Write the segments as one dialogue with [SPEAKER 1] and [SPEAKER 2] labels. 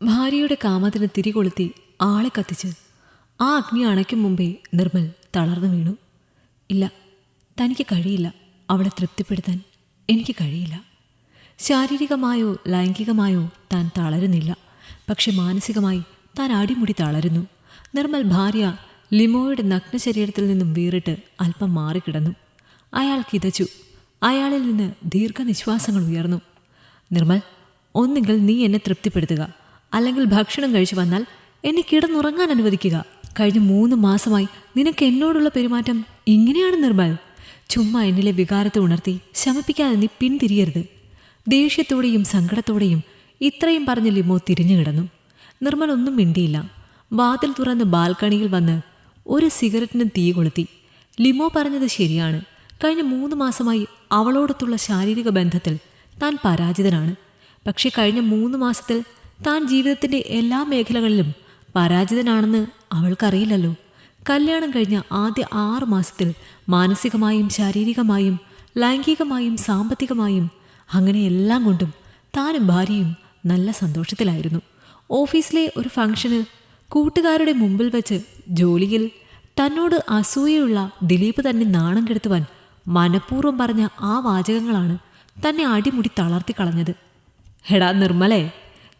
[SPEAKER 1] ഭാര്യയുടെ കാമത്തിന് തിരികൊളുത്തി ആളെ കത്തിച്ച് ആ അഗ്നി അണയ്ക്കും മുമ്പേ നിർമ്മൽ തളർന്നു വീണു. ഇല്ല, തനിക്ക് കഴിയില്ല, അവളെ തൃപ്തിപ്പെടുത്താൻ എനിക്ക് കഴിയില്ല. ശാരീരികമായോ ലൈംഗികമായോ താൻ തളരുന്നില്ല, പക്ഷെ മാനസികമായി താൻ അടിമുടി തളരുന്നു. നിർമ്മൽ ഭാര്യ ലിമോയുടെ നഗ്ന ശരീരത്തിൽ നിന്നും വേറിട്ട് അല്പം മാറിക്കിടന്നു. അയാൾ കിതച്ചു. അയാളിൽ നിന്ന് ദീർഘനിശ്വാസങ്ങൾ ഉയർന്നു. നിർമ്മൽ, ഒന്നുകിൽ നീ എന്നെ തൃപ്തിപ്പെടുത്തുക, അല്ലെങ്കിൽ ഭക്ഷണം കഴിച്ചു വന്നാൽ എന്നെ കിടന്നുറങ്ങാൻ അനുവദിക്കുക. കഴിഞ്ഞ 3 മാസമായി നിനക്ക് എന്നോടുള്ള പെരുമാറ്റം ഇങ്ങനെയാണ് നിർമ്മൽ. ചുമ്മാ എന്നിലെ വികാരത്തെ ഉണർത്തി ശമിപ്പിക്കാതെ നീ പിന്തിരിയരുത്. ദേഷ്യത്തോടെയും സങ്കടത്തോടെയും ഇത്രയും പറഞ്ഞ് ലിമോ തിരിഞ്ഞു കിടന്നു. നിർമ്മൽ ഒന്നും മിണ്ടിയില്ല. വാതിൽ തുറന്ന് ബാൽക്കണിയിൽ വന്ന് ഒരു സിഗരറ്റിനും തീ കൊളുത്തി. ലിമോ പറഞ്ഞത് ശരിയാണ്. കഴിഞ്ഞ 3 മാസമായി അവളോടൊത്തുള്ള ശാരീരിക ബന്ധത്തിൽ താൻ പരാജിതനാണ്. പക്ഷെ കഴിഞ്ഞ 3 മാസത്തിൽ താൻ ജീവിതത്തിൻ്റെ എല്ലാ മേഖലകളിലും പരാജിതനാണെന്ന് അവൾക്കറിയില്ലല്ലോ. കല്യാണം കഴിഞ്ഞ ആദ്യ 6 മാസത്തിൽ മാനസികമായും ശാരീരികമായും ലൈംഗികമായും സാമ്പത്തികമായും അങ്ങനെ എല്ലാം കൊണ്ടും താനും ഭാര്യയും നല്ല സന്തോഷത്തിലായിരുന്നു. ഓഫീസിലെ ഒരു ഫംഗ്ഷനിൽ കൂട്ടുകാരുടെ മുമ്പിൽ വെച്ച് ജോലിയിൽ തന്നോട് അസൂയയുള്ള ദിലീപ് തന്നെ നാണം കെടുത്തുവാൻ മനഃപൂർവ്വം പറഞ്ഞ ആ വാചകങ്ങളാണ് തന്നെ അടിമുടി തളർത്തി കളഞ്ഞത്. എടാ നിർമ്മലേ,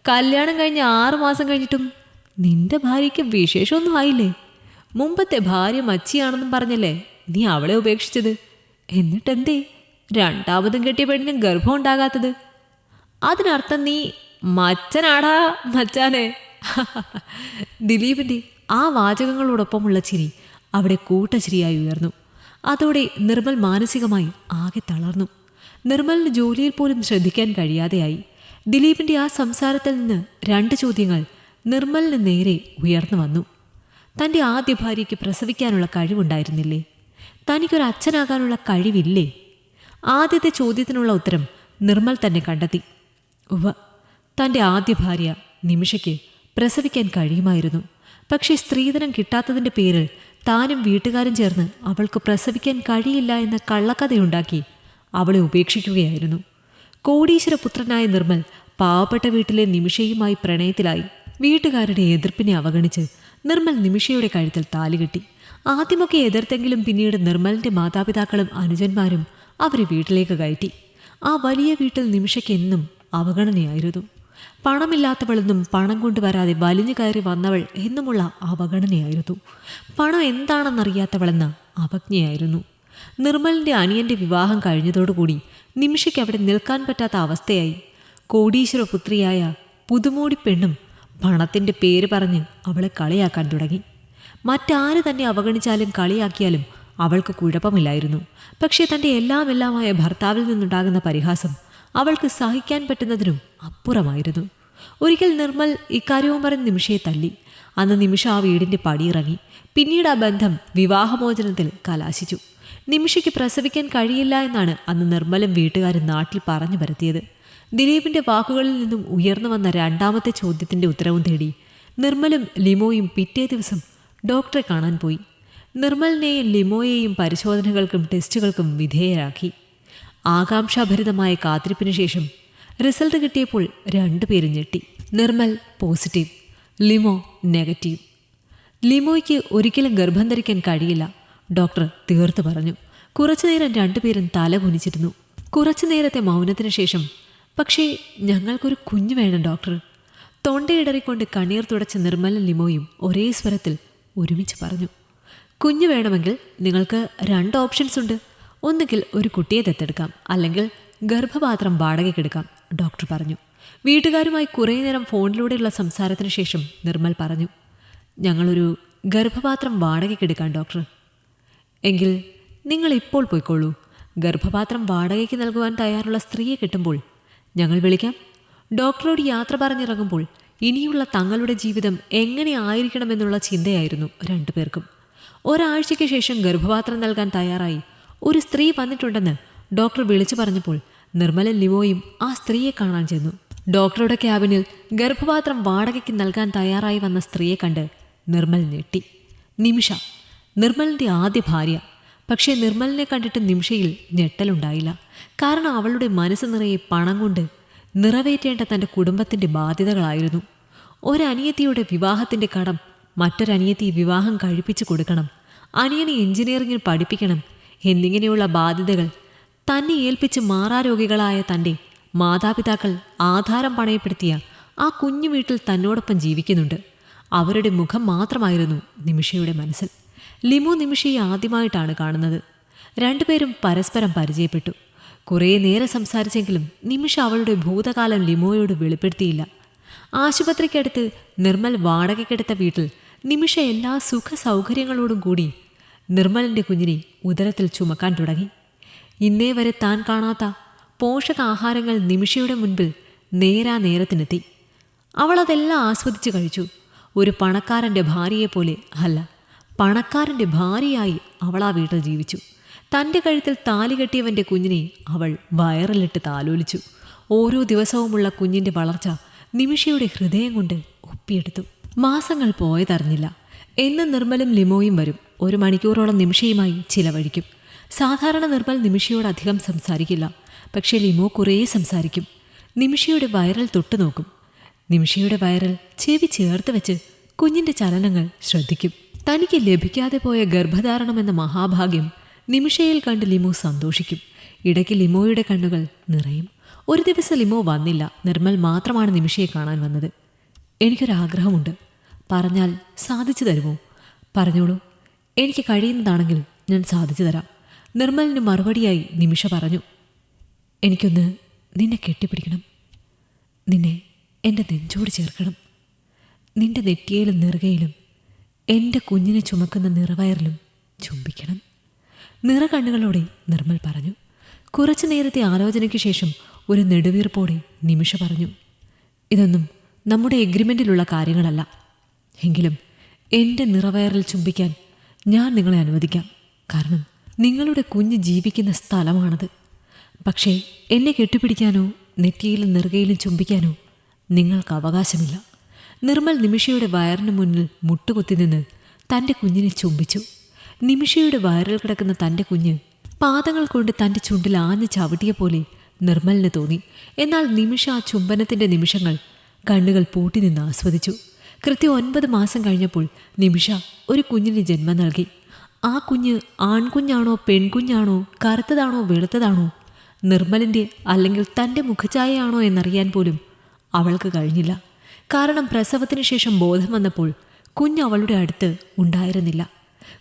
[SPEAKER 1] കല്യാണം കഴിഞ്ഞ് 6 മാസം കഴിഞ്ഞിട്ടും നിന്റെ ഭാര്യയ്ക്ക് വിശേഷമൊന്നും ആയില്ലേ? മുമ്പത്തെ ഭാര്യ മച്ചിയാണെന്നും പറഞ്ഞല്ലേ നീ അവളെ ഉപേക്ഷിച്ചത്? എന്നിട്ടെന്തേ രണ്ടാമതും കെട്ടിയ പെണ്ണിന് ഗർഭം ഉണ്ടാകാത്തത്? അതിനർത്ഥം നീ മച്ചനാടാ മച്ചാനെ. ദിലീപിൻ്റെ ആ വാചകങ്ങളോടൊപ്പമുള്ള ചിരി അവിടെ കൂട്ടച്ചിരിയായി ഉയർന്നു. അതോടെ നിർമ്മൽ മാനസികമായി ആകെ തളർന്നു. നിർമ്മലിന് ജോലിയിൽ പോലും ശ്രദ്ധിക്കാൻ കഴിയാതെയായി. ദിലീപിൻ്റെ ആ സംസാരത്തിൽ നിന്ന് 2 ചോദ്യങ്ങൾ നിർമ്മലിന് നേരെ ഉയർന്നു വന്നു. തൻ്റെ ആദ്യ ഭാര്യയ്ക്ക് പ്രസവിക്കാനുള്ള കഴിവുണ്ടായിരുന്നില്ലേ? തനിക്കൊരു അച്ഛനാകാനുള്ള കഴിവില്ലേ? ആദ്യത്തെ ചോദ്യത്തിനുള്ള ഉത്തരം നിർമ്മൽ തന്നെ കണ്ടെത്തി. ഉവ്വ, തൻ്റെ ആദ്യ ഭാര്യ നിമിഷയ്ക്ക് പ്രസവിക്കാൻ കഴിയുമായിരുന്നു. പക്ഷേ സ്ത്രീധനം കിട്ടാത്തതിൻ്റെ പേരിൽ താനും വീട്ടുകാരും ചേർന്ന് അവൾക്ക് പ്രസവിക്കാൻ കഴിയില്ല എന്ന കള്ളക്കഥയുണ്ടാക്കി അവളെ ഉപേക്ഷിക്കുകയായിരുന്നു. കോടീശ്വരപുത്രനായ നിർമ്മൽ പാവപ്പെട്ട വീട്ടിലെ നിമിഷയുമായി പ്രണയത്തിലായി. വീട്ടുകാരുടെ എതിർപ്പിനെ അവഗണിച്ച് നിർമ്മൽ നിമിഷയുടെ കഴുത്തിൽ താലികെട്ടി. ആദ്യമൊക്കെ എതിർത്തെങ്കിലും പിന്നീട് നിർമ്മലിൻ്റെ മാതാപിതാക്കളും അനുജന്മാരും അവരെ വീട്ടിലേക്ക് കയറ്റി. ആ വലിയ വീട്ടിൽ നിമിഷയ്ക്ക് എന്നും അവഗണനയായിരുന്നു. പണമില്ലാത്തവളെന്നും പണം കൊണ്ടുവരാതെ വലിഞ്ഞു കയറി വന്നവൾ എന്നുമുള്ള അവഗണനയായിരുന്നു. പണം എന്താണെന്നറിയാത്തവളെന്ന അവജ്ഞയായിരുന്നു. നിർമ്മലിൻ്റെ അനിയൻ്റെ വിവാഹം കഴിഞ്ഞതോടുകൂടി നിമിഷയ്ക്ക് അവിടെ നിൽക്കാൻ പറ്റാത്ത അവസ്ഥയായി. കോടീശ്വരപുത്രിയായ പുതുമോടി പെണ്ണും പണത്തിൻ്റെ പേര് പറഞ്ഞ് അവളെ കളിയാക്കാൻ തുടങ്ങി. മറ്റാര് തന്നെ അവഗണിച്ചാലും കളിയാക്കിയാലും അവൾക്ക് കുഴപ്പമില്ലായിരുന്നു. പക്ഷേ തൻ്റെ എല്ലാമായ ഭർത്താവിൽ നിന്നുണ്ടാകുന്ന പരിഹാസം അവൾക്ക് സഹിക്കാൻ പറ്റുന്നതിനും അപ്പുറമായിരുന്നു. ഒരിക്കൽ നിർമ്മൽ ഇക്കാര്യവും പറഞ്ഞ് നിമിഷയെ തല്ലി. അന്ന് നിമിഷ ആ വീടിൻ്റെ പടിയിറങ്ങി. പിന്നീട് ആ ബന്ധം വിവാഹമോചനത്തിൽ കലാശിച്ചു. നിമിഷയ്ക്ക് പ്രസവിക്കാൻ കഴിയില്ല എന്നാണ് അന്ന് നിർമ്മലും വീട്ടുകാരും നാട്ടിൽ പറഞ്ഞു പരത്തിയത്. ദിലീപിൻ്റെ വാക്കുകളിൽ നിന്നും ഉയർന്നു വന്ന 2ാമത്തെ ചോദ്യത്തിൻ്റെ ഉത്തരവും തേടി നിർമ്മലും ലിമോയും പിറ്റേ ദിവസം ഡോക്ടറെ കാണാൻ പോയി. നിർമ്മലിനെയും ലിമോയെയും പരിശോധനകൾക്കും ടെസ്റ്റുകൾക്കും വിധേയരാക്കി. ആകാംക്ഷാഭരിതമായ കാത്തിരിപ്പിന് ശേഷം റിസൾട്ട് കിട്ടിയപ്പോൾ 2 പേരും ഞെട്ടി. Nirmal positive, Limo negative. ലിമോയ്ക്ക് ഒരിക്കലും ഗർഭം ധരിക്കാൻ കഴിയില്ല, ഡോക്ടർ തീർത്തു പറഞ്ഞു. കുറച്ചുനേരം 2 പേരും തല കുനിച്ചിരുന്നു. കുറച്ചു നേരത്തെ മൗനത്തിന് ശേഷം, പക്ഷേ ഞങ്ങൾക്കൊരു കുഞ്ഞ് വേണം ഡോക്ടർ. തൊണ്ടയിടറിക്കൊണ്ട് കണ്ണീർ തുടച്ച നിർമ്മലും ലിമോയും ഒരേ സ്വരത്തിൽ ഒരുമിച്ച് പറഞ്ഞു. കുഞ്ഞ് വേണമെങ്കിൽ നിങ്ങൾക്ക് 2 ഓപ്ഷൻസ് ഉണ്ട്. ഒന്നുകിൽ ഒരു കുട്ടിയെ ദത്തെടുക്കാം, അല്ലെങ്കിൽ ഗർഭപാത്രം വാടകയ്ക്കെടുക്കാം, ഡോക്ടർ പറഞ്ഞു. വീട്ടുകാരുമായി കുറേ നേരം ഫോണിലൂടെയുള്ള സംസാരത്തിന് ശേഷം നിർമ്മൽ പറഞ്ഞു, ഞങ്ങളൊരു ഗർഭപാത്രം വാടകയ്ക്കെടുക്കാം ഡോക്ടർ. എങ്കിൽ നിങ്ങൾ ഇപ്പോൾ പോയിക്കോളൂ. ഗർഭപാത്രം വാടകയ്ക്ക് നൽകുവാൻ തയ്യാറുള്ള സ്ത്രീയെ കിട്ടുമ്പോൾ ഞങ്ങൾ വിളിക്കാം. ഡോക്ടറോട് യാത്ര പറഞ്ഞിറങ്ങുമ്പോൾ ഇനിയുള്ള തങ്ങളുടെ ജീവിതം എങ്ങനെ ആയിരിക്കണമെന്നുള്ള ചിന്തയായിരുന്നു 2 പേർക്കും. ഒരാഴ്ചയ്ക്ക് ശേഷം ഗർഭപാത്രം നൽകാൻ തയ്യാറായി ഒരു സ്ത്രീ വന്നിട്ടുണ്ടെന്ന് ഡോക്ടർ വിളിച്ചു പറഞ്ഞപ്പോൾ നിർമ്മലും ലിമോയും ആ സ്ത്രീയെ കാണാൻ ചെന്നു. ഡോക്ടറുടെ ക്യാബിനിൽ ഗർഭപാത്രം വാടകയ്ക്ക് നൽകാൻ തയ്യാറായി വന്ന സ്ത്രീയെ കണ്ട് നിർമ്മൽ ഞെട്ടി. നിമിഷ, നിർമ്മലിൻ്റെ ആദ്യ ഭാര്യ. പക്ഷേ നിർമ്മലിനെ കണ്ടിട്ട് നിമിഷയിൽ ഞെട്ടലുണ്ടായില്ല. കാരണം അവളുടെ മനസ്സ് നിറയെ പണം കൊണ്ട് നിറവേറ്റേണ്ട തൻ്റെ കുടുംബത്തിൻ്റെ ബാധ്യതകളായിരുന്നു. ഒരനിയത്തിയുടെ വിവാഹത്തിൻ്റെ കടം മറ്റൊരനിയത്തി വിവാഹം കഴിപ്പിച്ചു കൊടുക്കണം, അനിയനെ എഞ്ചിനീയറിംഗിന് പഠിപ്പിക്കണം എന്നിങ്ങനെയുള്ള ബാധ്യതകൾ തന്നെ ഏൽപ്പിച്ച് മാറാരോഗികളായ തൻ്റെ മാതാപിതാക്കൾ ആധാരം പണയപ്പെടുത്തിയ ആ കുഞ്ഞു വീട്ടിൽ തന്നോടൊപ്പം ജീവിക്കുന്നുണ്ട്. അവരുടെ മുഖം മാത്രമായിരുന്നു നിമിഷയുടെ മനസ്സിൽ. ലിമു നിമിഷയെ ആദ്യമായിട്ടാണ് കാണുന്നത്. രണ്ടുപേരും പരസ്പരം പരിചയപ്പെട്ടു. കുറേ നേരം സംസാരിച്ചെങ്കിലും നിമിഷ അവളുടെ ഭൂതകാലം ലിമോയോട് വെളിപ്പെടുത്തിയില്ല. ആശുപത്രിക്കടുത്ത് നിർമ്മൽ വാടകയ്ക്കെടുത്ത വീട്ടിൽ നിമിഷ എല്ലാ സുഖ സൗകര്യങ്ങളോടും കൂടി നിർമ്മലിൻ്റെ കുഞ്ഞിനെ ഉദരത്തിൽ ചുമക്കാൻ തുടങ്ങി. ഇന്നേ വരെ താൻ കാണാത്ത പോഷകാഹാരങ്ങൾ നിമിഷയുടെ മുൻപിൽ നേരത്തിനെത്തി. അവളതെല്ലാം ആസ്വദിച്ചു കഴിച്ചു. ഒരു പണക്കാരൻ്റെ ഭാര്യയെപ്പോലെ അല്ല, പണക്കാരൻ്റെ ഭാര്യയായി അവൾ ആ വീട്ടിൽ ജീവിച്ചു. തൻ്റെ കഴുത്തിൽ താലി കെട്ടിയവൻ്റെ കുഞ്ഞിനെ അവൾ വയറിലിട്ട് താലോലിച്ചു. ഓരോ ദിവസവുമുള്ള കുഞ്ഞിൻ്റെ വളർച്ച നിമിഷയുടെ ഹൃദയം കൊണ്ട് ഒപ്പിയെടുത്തു. മാസങ്ങൾ പോയതറിഞ്ഞില്ല. എന്നും നിർമ്മലും ലിമോയും വരും. 1 മണിക്കൂറോളം നിമിഷയുമായി ചിലവഴിക്കും. സാധാരണ നിർമ്മൽ നിമിഷയോട് അധികം സംസാരിക്കില്ല. പക്ഷേ ലിമോ കുറേ സംസാരിക്കും. നിമിഷയുടെ വയറിൽ തൊട്ടു നോക്കും. നിമിഷയുടെ വയറിൽ ചെവി ചേർത്ത് വെച്ച് കുഞ്ഞിൻ്റെ ചലനങ്ങൾ ശ്രദ്ധിക്കും. തനിക്ക് ലഭിക്കാതെ പോയ ഗർഭധാരണമെന്ന മഹാഭാഗ്യം നിമിഷയിൽ കണ്ട് ലിമോ സന്തോഷിക്കും. ഇടയ്ക്ക് ലിമോയുടെ കണ്ണുകൾ നിറയും. ഒരു ദിവസം ലിമോ വന്നില്ല. നിർമ്മൽ മാത്രമാണ് നിമിഷയെ കാണാൻ വന്നത്. എനിക്കൊരാഗ്രഹമുണ്ട്, പറഞ്ഞാൽ സാധിച്ചു തരുമോ? പറഞ്ഞോളൂ, എനിക്ക് കഴിയുന്നതാണെങ്കിൽ ഞാൻ സാധിച്ചു തരാം. നിർമ്മലിന് മറുപടിയായി നിമിഷ പറഞ്ഞു. എനിക്കൊന്ന് നിന്നെ കെട്ടിപ്പിടിക്കണം. നിന്നെ എൻ്റെ നെഞ്ചോട് ചേർക്കണം. നിന്റെ നെറ്റിയിലും നെറുകയിലും എൻ്റെ കുഞ്ഞിനെ ചുമക്കുന്ന നിറവയറിലും ചുംബിക്കണം. നിറകണ്ണുകളോടെ നിർമ്മൽ പറഞ്ഞു. കുറച്ചു നേരത്തെ ആലോചനയ്ക്ക് ശേഷം ഒരു നെടുവീർപ്പോടെ നിമിഷ പറഞ്ഞു. ഇതൊന്നും നമ്മുടെ എഗ്രിമെൻറ്റിലുള്ള കാര്യങ്ങളല്ല. എങ്കിലും എൻ്റെ നിറവയറിൽ ചുംബിക്കാൻ ഞാൻ നിങ്ങളെ അനുവദിക്കാം. കാരണം നിങ്ങളുടെ കുഞ്ഞ് ജീവിക്കുന്ന സ്ഥലമാണത്. പക്ഷേ എന്നെ കെട്ടിപ്പിടിക്കാനോ നെറ്റിയിലും നെറുകയിലും ചുംബിക്കാനോ നിങ്ങൾക്ക് അവകാശമില്ല. നിർമ്മൽ നിമിഷയുടെ വയറിന് മുന്നിൽ മുട്ടുകുത്തി നിന്ന് തൻ്റെ കുഞ്ഞിനെ ചുംബിച്ചു. നിമിഷയുടെ വയറിൽ കിടക്കുന്ന തൻ്റെ കുഞ്ഞ് പാദങ്ങൾ കൊണ്ട് തൻ്റെ ചുണ്ടിൽ ആഞ്ഞ് ചവിട്ടിയ പോലെ നിർമ്മലിന് തോന്നി. എന്നാൽ നിമിഷ ആ ചുംബനത്തിൻ്റെ നിമിഷങ്ങൾ കണ്ണുകൾ പൂട്ടി നിന്ന് ആസ്വദിച്ചു. കൃത്യം 9 മാസം കഴിഞ്ഞപ്പോൾ നിമിഷ ഒരു കുഞ്ഞിന് ജന്മം നൽകി. ആ കുഞ്ഞ് ആൺകുഞ്ഞാണോ പെൺകുഞ്ഞാണോ കറുത്തതാണോ വെളുത്തതാണോ നിർമ്മലിൻ്റെ അല്ലെങ്കിൽ തൻ്റെ മുഖഛായയാണോ എന്നറിയാൻ പോലും അവൾക്ക് കഴിഞ്ഞില്ല. കാരണം പ്രസവത്തിന് ശേഷം ബോധം വന്നപ്പോൾ കുഞ്ഞ് അവളുടെ അടുത്ത് ഉണ്ടായിരുന്നില്ല.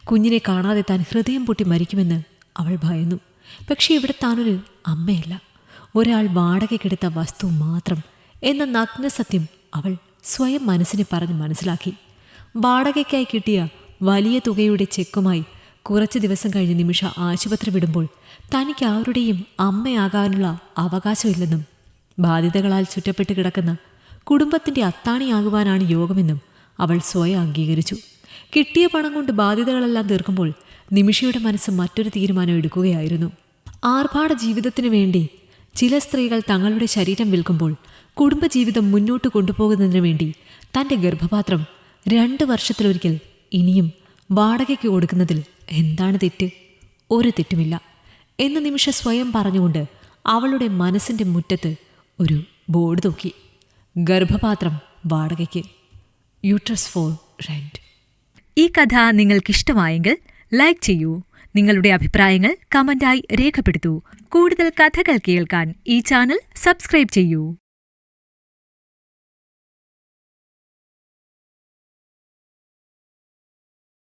[SPEAKER 1] കുഞ്ഞിനെ കാണാതെ താൻ ഹൃദയം പൊട്ടി മരിക്കുമെന്ന് അവൾ ഭയന്നു. പക്ഷേ ഇവിടെ താനൊരു അമ്മയല്ല, ഒരാൾ വാടകയ്ക്കെടുത്ത വസ്തു മാത്രം എന്ന നഗ്നസത്യം അവൾ സ്വയം മനസ്സിനെ പറഞ്ഞ് മനസ്സിലാക്കി. വാടകയ്ക്കായി കിട്ടിയ വലിയ തുകയുടെ ചെക്കുമായി കുറച്ച് ദിവസം കഴിഞ്ഞ് നിമിഷ ആശുപത്രി വിടുമ്പോൾ തനിക്ക് ആരുടെയും അമ്മയാകാനുള്ള അവകാശമില്ലെന്നും ബാധ്യതകളാൽ ചുറ്റപ്പെട്ട് കിടക്കുന്ന കുടുംബത്തിൻ്റെ അത്താണിയാകുവാനാണ് യോഗമെന്നും അവൾ സ്വയം അംഗീകരിച്ചു. കിട്ടിയ പണം കൊണ്ട് ബാധ്യതകളെല്ലാം തീർക്കുമ്പോൾ നിമിഷയുടെ മനസ്സ് മറ്റൊരു തീരുമാനം എടുക്കുകയായിരുന്നു. ആർഭാട ജീവിതത്തിനു വേണ്ടി ചില സ്ത്രീകൾ തങ്ങളുടെ ശരീരം വിൽക്കുമ്പോൾ കുടുംബജീവിതം മുന്നോട്ട് കൊണ്ടുപോകുന്നതിന് വേണ്ടി തൻ്റെ ഗർഭപാത്രം 2 വർഷത്തിലൊരിക്കൽ ഇനിയും വാടകയ്ക്ക് കൊടുക്കുന്നതിൽ എന്താണ് തെറ്റ്? ഒരു തെറ്റുമില്ല എന്ന് നിമിഷ സ്വയം പറഞ്ഞുകൊണ്ട് അവളുടെ മനസ്സിൻ്റെ മുറ്റത്ത് ഒരു ബോർഡ് തൂക്കി. ഗർഭപാത്രം വാടകയ്ക്ക്, യൂട്രസ് ഫോർ റെന്റ്.
[SPEAKER 2] ഈ കഥ നിങ്ങൾക്കിഷ്ടമായെങ്കിൽ ലൈക്ക് ചെയ്യൂ. നിങ്ങളുടെ അഭിപ്രായങ്ങൾ കമന്റായി രേഖപ്പെടുത്തൂ. കൂടുതൽ കഥകൾ കേൾക്കാൻ ഈ ചാനൽ സബ്സ്ക്രൈബ് ചെയ്യൂ.